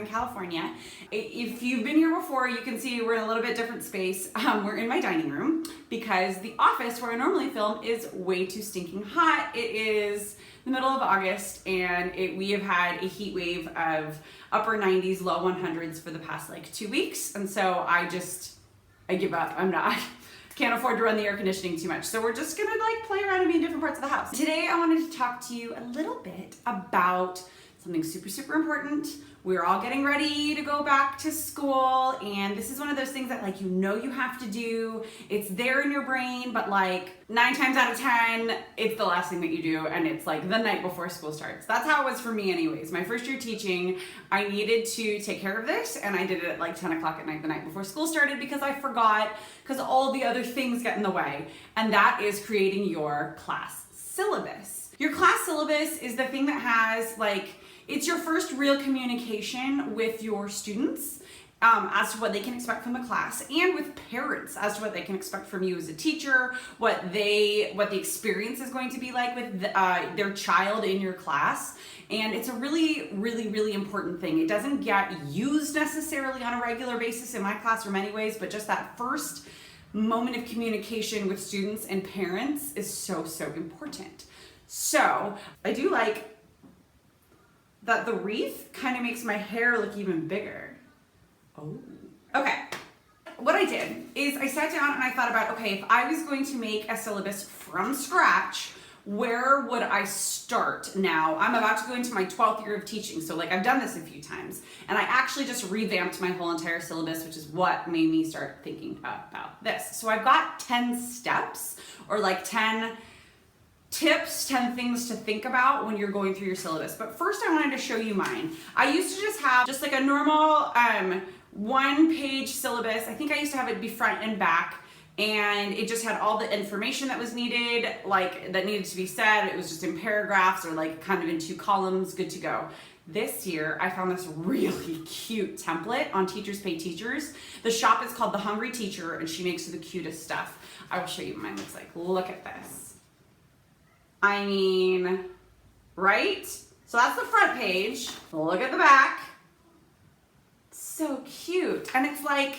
California. If you've been here before, you can see we're in a little bit different space. We're in my dining room because the office where I normally film is way too stinking hot. It is the middle of August and we have had a heat wave of upper 90s, low 100s for the past like 2 weeks. And so I give up. Can't afford to run the air conditioning too much. So we're just gonna like play around and be in different parts of the house. Today I wanted to talk to you a little bit about something super, super important. We're all getting ready to go back to school, and this is one of those things that like you have to do. It's there in your brain, but like 9 times out of 10, it's the last thing that you do, and it's like the night before school starts. That's how it was for me anyways. My first year teaching, I needed to take care of this, and I did it at like 10 o'clock at night the night before school started because I forgot, because all the other things get in the way, and that is creating your class syllabus. Your class syllabus is the thing that has like, it's your first real communication with your students as to what they can expect from the class, and with parents as to what they can expect from you as a teacher, what the experience is going to be like with their child in your class. And it's a really, really, really important thing. It doesn't get used necessarily on a regular basis in my classroom anyways, but just that first moment of communication with students and parents is so, so important. So I do like that the wreath kind of makes my hair look even bigger. Oh. Okay. What I did is I sat down and I thought about, okay, if I was going to make a syllabus from scratch, where would I start? Now, I'm about to go into my 12th year of teaching, so like I've done this a few times, and I actually just revamped my whole entire syllabus, which is what made me start thinking about this. So I've got 10 steps, or like 10 tips, 10 things to think about when you're going through your syllabus. But first I wanted to show you mine. I used to just have just like a normal 1-page syllabus. I think I used to have it be front and back, and it just had all the information that was needed, like that needed to be said. It was just in paragraphs or like kind of in 2 columns, good to go. This year, I found this really cute template on Teachers Pay Teachers. The shop is called The Hungry Teacher, and she makes the cutest stuff. I will show you what mine looks like. Look at this. I mean, right? So that's the front page. Look at the back. So cute. And it's like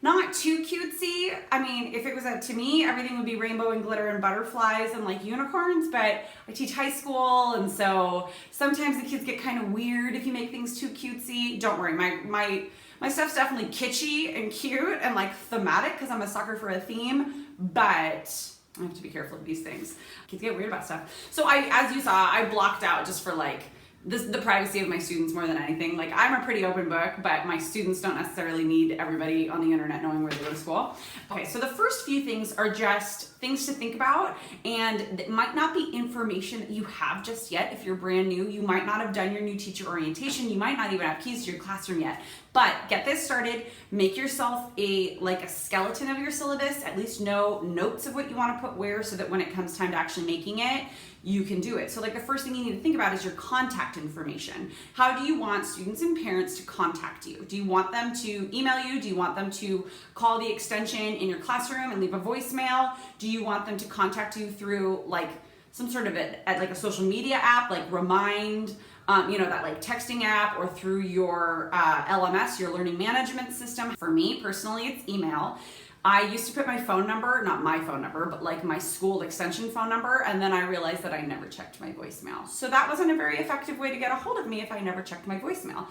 not too cutesy. I mean, if it was up to me, everything would be rainbow and glitter and butterflies and like unicorns, but I teach high school, and so sometimes the kids get kind of weird if you make things too cutesy. Don't worry, my stuff's definitely kitschy and cute and like thematic because I'm a sucker for a theme, but I have to be careful of these things. Kids get weird about stuff. So as you saw, I blocked out just for like the privacy of my students more than anything. Like I'm a pretty open book, but my students don't necessarily need everybody on the internet knowing where they go to school. Okay, so the first few things are just things to think about, and it might not be information that you have just yet. If you're brand new, you might not have done your new teacher orientation. You might not even have keys to your classroom yet. But get this started, make yourself a skeleton of your syllabus, at least know notes of what you want to put where, so that when it comes time to actually making it, you can do it. So like the first thing you need to think about is your contact information. How do you want students and parents to contact you? Do you want them to email you? Do you want them to call the extension in your classroom and leave a voicemail? Do you want them to contact you through like some sort of like a social media app, like Remind, that like texting app, or through your LMS, your learning management system? For me personally, it's email. I used to put my phone number, not my phone number, but like my school extension phone number, and then I realized that I never checked my voicemail. So that wasn't a very effective way to get a hold of me if I never checked my voicemail.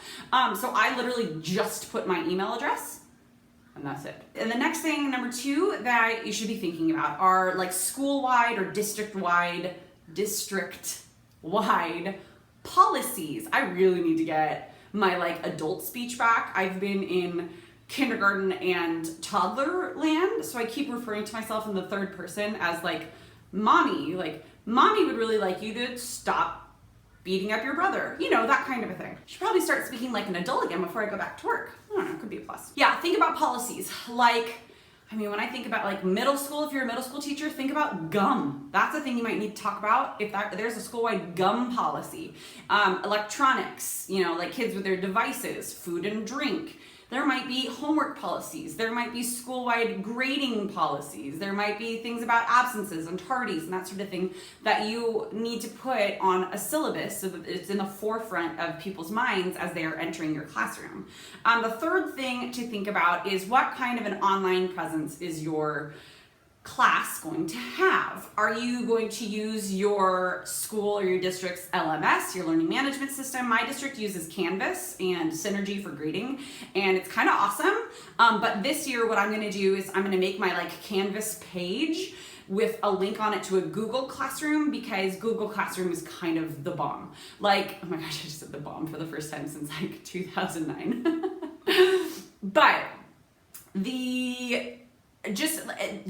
So I literally just put my email address, and that's it. And the next thing, number 2, that you should be thinking about are like school-wide or district-wide policies. I really need to get my like adult speech back. I've been in kindergarten and toddler land, so I keep referring to myself in the third person as like mommy. Like mommy would really like you to stop beating up your brother, that kind of a thing. I should probably start speaking like an adult again before I go back to work. I don't know, it could be a plus. Yeah, think about policies. When I think about like middle school, if you're a middle school teacher, think about gum. That's a thing you might need to talk about if there's a school-wide gum policy. Electronics, like kids with their devices, food and drink, There might be homework policies. There might be school-wide grading policies. There might be things about absences and tardies and that sort of thing that you need to put on a syllabus so that it's in the forefront of people's minds as they are entering your classroom. The third thing to think about is what kind of an online presence is your class going to have? Are you going to use your school or your district's LMS, your learning management system? My district uses Canvas and Synergy for grading, and it's kind of awesome. But this year what I'm going to do is I'm going to make my Canvas page with a link on it to a Google Classroom, because Google Classroom is kind of the bomb. Oh my gosh, I just said the bomb for the first time since 2009. But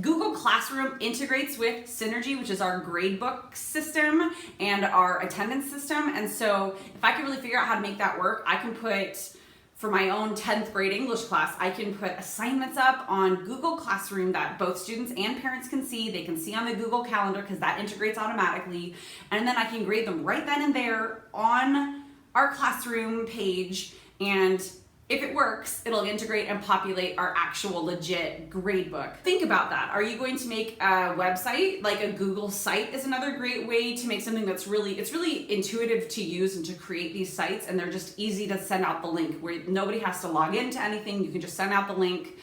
Google Classroom integrates with Synergy, which is our gradebook system and our attendance system. And so if I can really figure out how to make that work, I can put, for my own 10th grade English class, I can put assignments up on Google Classroom that both students and parents can see. They can see on the Google Calendar because that integrates automatically. And then I can grade them right then and there on our classroom page. And if it works, it'll integrate and populate our actual legit gradebook. Think about that. Are you going to make a website? Like a Google site is another great way to make something that's it's really intuitive to use and to create these sites, and they're just easy to send out the link where nobody has to log into anything. You can just send out the link.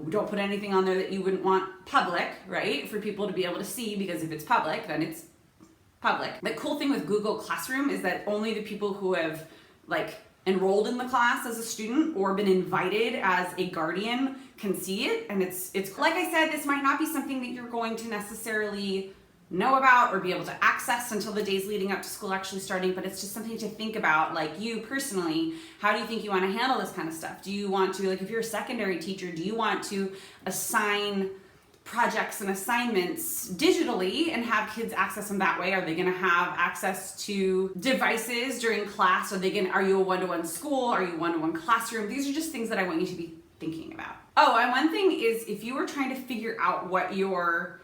Don't put anything on there that you wouldn't want public, right? For people to be able to see, because if it's public, then it's public. The cool thing with Google Classroom is that only the people who have enrolled in the class as a student or been invited as a guardian can see it. And it's like I said, this might not be something that you're going to necessarily know about or be able to access until the days leading up to school actually starting, but it's just something to think about. Like, you personally, how do you think you want to handle this kind of stuff? Do you want to, if you're a secondary teacher, do you want to assign projects and assignments digitally and have kids access them that way? Are they going to have access to devices during class? Are you a one-to-one school? Are you a one-to-one classroom? These are just things that I want you to be thinking about. Oh, and one thing is, if you are trying to figure out what your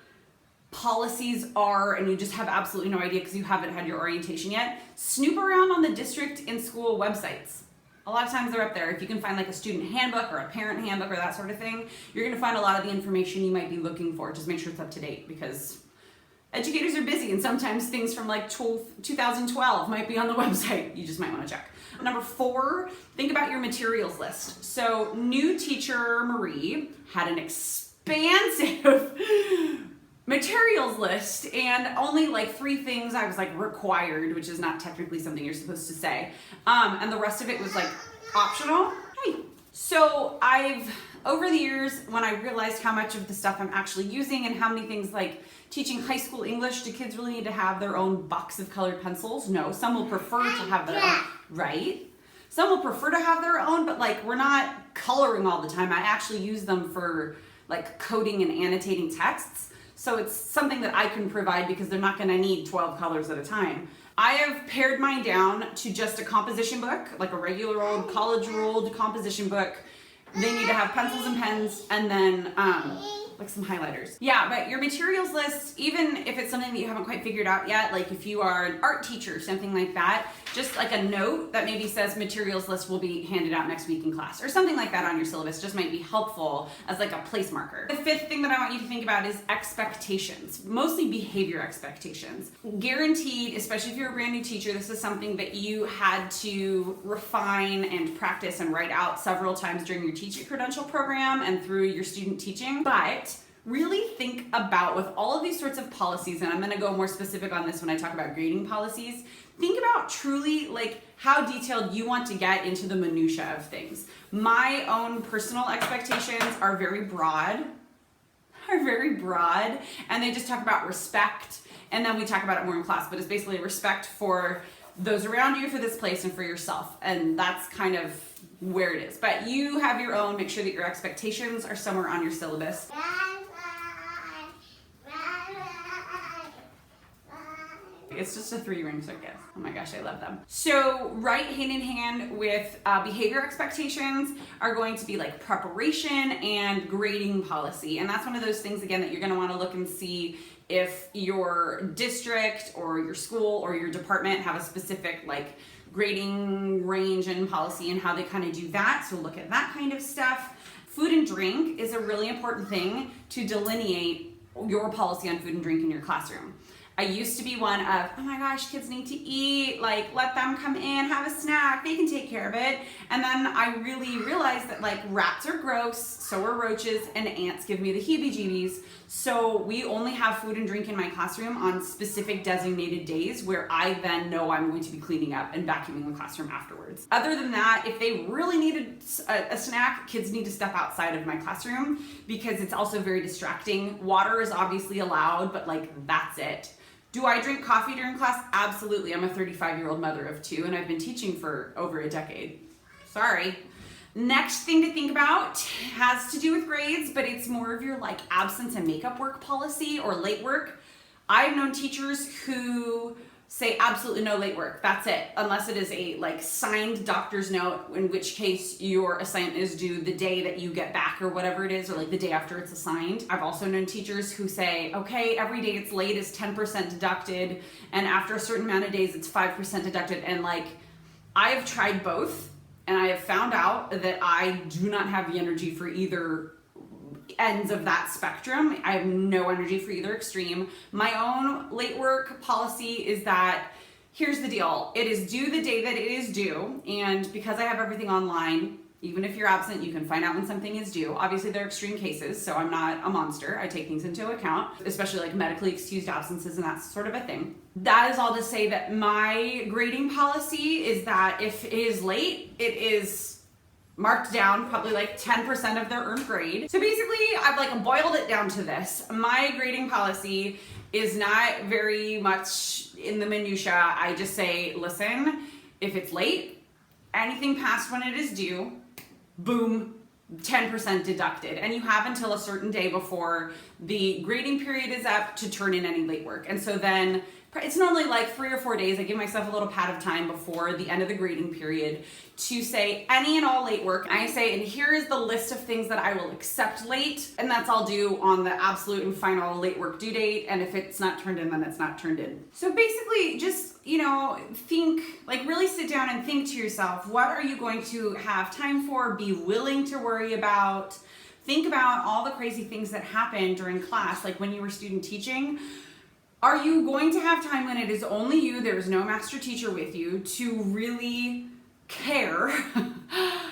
policies are and you just have absolutely no idea because you haven't had your orientation yet, snoop around on the district and school websites. A lot of times they're up there. If you can find a student handbook or a parent handbook or that sort of thing, you're going to find a lot of the information you might be looking for. Just make sure it's up to date, because educators are busy and sometimes things from 2012 might be on the website. You just might want to check. Number 4, think about your materials list. So new teacher Marie had an expansive materials list, and only 3 things I was required, which is not technically something you're supposed to say, and the rest of it was optional. Hey, so over the years, when I realized how much of the stuff I'm actually using and how many things teaching high school English, do kids really need to have their own box of colored pencils? No, some will prefer to have their own, right? Some will prefer to have their own, but we're not coloring all the time. I actually use them for coding and annotating texts. So it's something that I can provide because they're not going to need 12 colors at a time. I have pared mine down to just a composition book, a regular old college ruled composition book. They need to have pencils and pens, and then some highlighters. Yeah, but your materials list, even if it's something that you haven't quite figured out yet, if you are an art teacher, something like that, just a note that maybe says materials list will be handed out next week in class, or something like that on your syllabus just might be helpful as a place marker. The 5th thing that I want you to think about is expectations, mostly behavior expectations. Guaranteed, especially if you're a brand new teacher, this is something that you had to refine and practice and write out several times during your teacher credential program and through your student teaching. But really think about, with all of these sorts of policies, and I'm going to go more specific on this when I talk about grading policies, think about truly how detailed you want to get into the minutia of things. My own personal expectations are very broad, and they just talk about respect, and then we talk about it more in class, but it's basically respect for those around you, for this place, and for yourself, and that's kind of where it is. But you have your own. Make sure that your expectations are somewhere on your syllabus. It's just a 3-ring circus. Oh my gosh, I love them. So right hand in hand with behavior expectations are going to be preparation and grading policy. And that's one of those things, again, that you're going to want to look and see if your district or your school or your department have a specific grading range and policy and how they kind of do that. So look at that kind of stuff. Food and drink is a really important thing to delineate your policy on food and drink in your classroom. I used to be one of, oh my gosh, kids need to eat, like let them come in, have a snack, they can take care of it. And then I really realized that like rats are gross, so are roaches, and ants give me the heebie-jeebies. So we only have food and drink in my classroom on specific designated days where I then know I'm going to be cleaning up and vacuuming the classroom afterwards. Other than that, if they really needed a snack, kids need to step outside of my classroom because it's also very distracting. Water is obviously allowed, but like that's it. Do I drink coffee during class? Absolutely. I'm a 35-year-old mother of 2 and I've been teaching for over a decade. Sorry. Next thing to think about has to do with grades, but it's more of your like absence and makeup work policy or late work. I've known teachers who say absolutely no late work. That's it. Unless it is a like signed doctor's note, in which case your assignment is due the day that you get back or whatever it is, or like the day after it's assigned. I've also known teachers who say, okay, every day it's late is 10% deducted, and after a certain amount of days it's 5% deducted. And like, I have tried both, and I have found out that I do not have the energy for either ends of that spectrum. I have no energy for either extreme. My own late work policy is that here's the deal. It is due the day that it is due, and because I have everything online, even if you're absent, you can find out when something is due. Obviously, there are extreme cases, so I'm not a monster. I take things into account, especially like medically excused absences and that sort of a thing. That is all to say that my grading policy is that if it is late, it is marked down probably like 10% of their earned grade. So basically, I've like boiled it down to this. My grading policy is not very much in the minutia. I just say, listen, if it's late, anything past when it is due, boom, 10% deducted. And you have until a certain day before the grading period is up to turn in any late work. And so then it's normally like 3 or 4 days. I give myself a little pad of time before the end of the grading period to say any and all late work. I say, and here is the list of things that I will accept late, and that's all due on the absolute and final late work due date. And if it's not turned in, then it's not turned in. So basically just, you know, think, like really sit down and think to yourself, what are you going to have time for, be willing to worry about? Think about all the crazy things that happen during class, like when you were student teaching. Are you going to have time when it is only you, there is no master teacher with you, to really care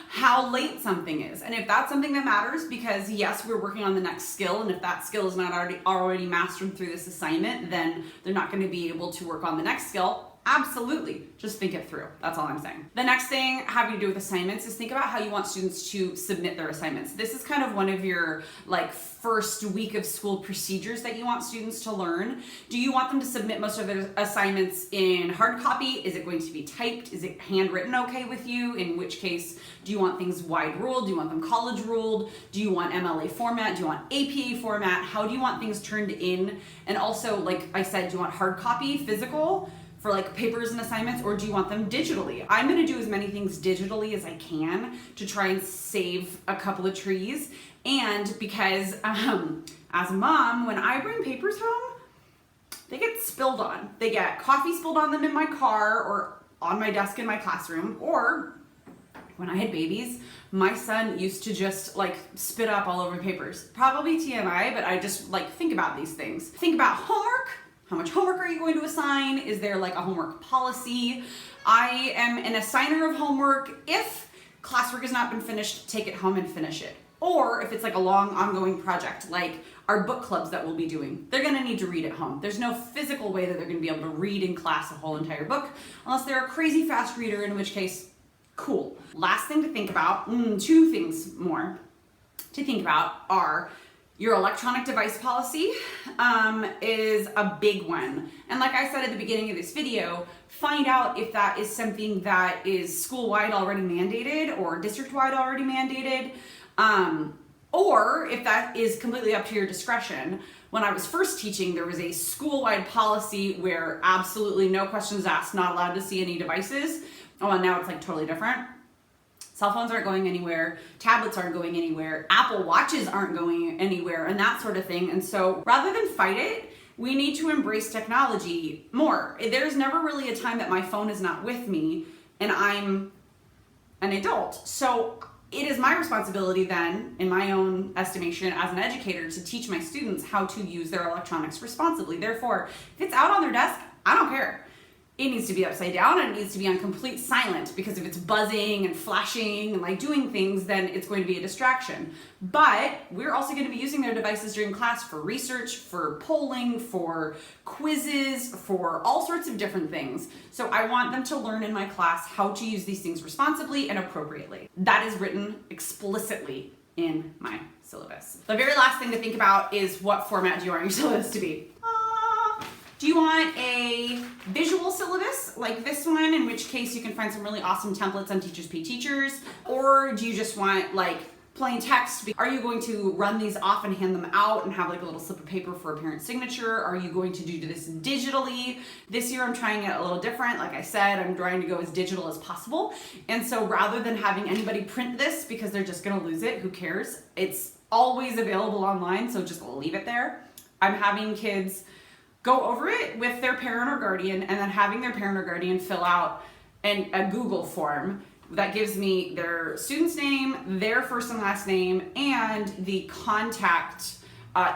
how late something is? And if that's something that matters, because yes, we're working on the next skill, and if that skill is not already mastered through this assignment, then they're not going to be able to work on the next skill. Absolutely. Just think it through. That's all I'm saying. The next thing having to do with assignments is think about how you want students to submit their assignments. This is kind of one of your like first week of school procedures that you want students to learn. Do you want them to submit most of their assignments in hard copy? Is it going to be typed? Is it handwritten okay with you? In which case, do you want things wide ruled? Do you want them college ruled? Do you want MLA format? Do you want APA format? How do you want things turned in? And also, like I said, do you want hard copy, physical, for like papers and assignments, or do you want them digitally? I'm gonna do as many things digitally as I can to try and save a couple of trees. And because as a mom, when I bring papers home, they get spilled on. They get coffee spilled on them in my car or on my desk in my classroom, or when I had babies, my son used to just like spit up all over papers. Probably TMI, but I just like think about these things. Think about homework. How much homework are you going to assign? Is there like a homework policy? I am an assigner of homework. If classwork has not been finished, take it home and finish it. Or if it's like a long ongoing project, like our book clubs that we'll be doing, they're gonna need to read at home. There's no physical way that they're gonna be able to read in class a whole entire book, unless they're a crazy fast reader, in which case, cool. Last thing to think about, 2 things more to think about are your electronic device policy is a big one. And like I said at the beginning of this video, find out if that is something that is school-wide already mandated or district-wide already mandated, or if that is completely up to your discretion. When I was first teaching, there was a school-wide policy where absolutely no questions asked, not allowed to see any devices. Oh, and now it's like totally different. Cell phones aren't going anywhere, tablets aren't going anywhere, Apple Watches aren't going anywhere, and that sort of thing. And so rather than fight it, we need to embrace technology more. There's never really a time that my phone is not with me and I'm an adult. So it is my responsibility then, in my own estimation as an educator, to teach my students how to use their electronics responsibly. Therefore, if it's out on their desk, I don't care. It needs to be upside down and it needs to be on complete silent, because if it's buzzing and flashing and like doing things, then it's going to be a distraction. But we're also going to be using their devices during class for research, for polling, for quizzes, for all sorts of different things. So I want them to learn in my class how to use these things responsibly and appropriately. That is written explicitly in my syllabus. The very last thing to think about is, what format do you want your syllabus to be? Do you want a visual syllabus like this one, in which case you can find some really awesome templates on Teachers Pay Teachers? Or do you just want like plain text? Are you going to run these off and hand them out and have like a little slip of paper for a parent signature? Are you going to do this digitally? This year I'm trying it a little different. Like I said, I'm trying to go as digital as possible. And so rather than having anybody print this because they're just gonna lose it, who cares? It's always available online, so just leave it there. I'm having kids go over it with their parent or guardian, and then having their parent or guardian fill out a Google form that gives me their student's name, their first and last name, and the contact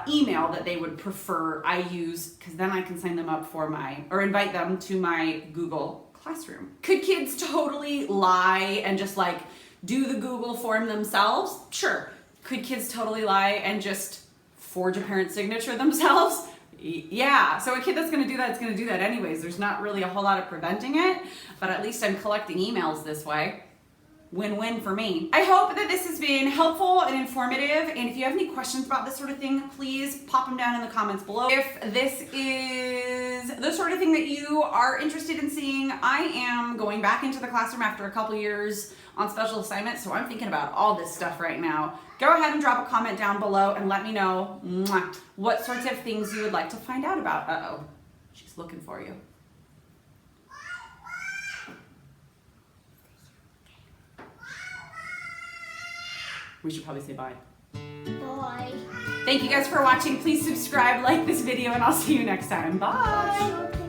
email that they would prefer I use, because then I can sign them up for invite them to my Google Classroom. Could kids totally lie and just like do the Google form themselves? Sure. Could kids totally lie and just forge a parent signature themselves? Yeah, so a kid that's gonna do that is gonna do that anyways. There's not really a whole lot of preventing it, but at least I'm collecting emails this way. Win-win for me. I hope that this has been helpful and informative, and if you have any questions about this sort of thing, please pop them down in the comments below. If this is the sort of thing that you are interested in seeing, I am going back into the classroom after a couple years on special assignments, so I'm thinking about all this stuff right now. Go ahead and drop a comment down below and let me know what sorts of things you would like to find out about. Uh-oh, she's looking for you. We should probably say bye. Bye. Thank you guys for watching. Please subscribe, like this video, and I'll see you next time. Bye.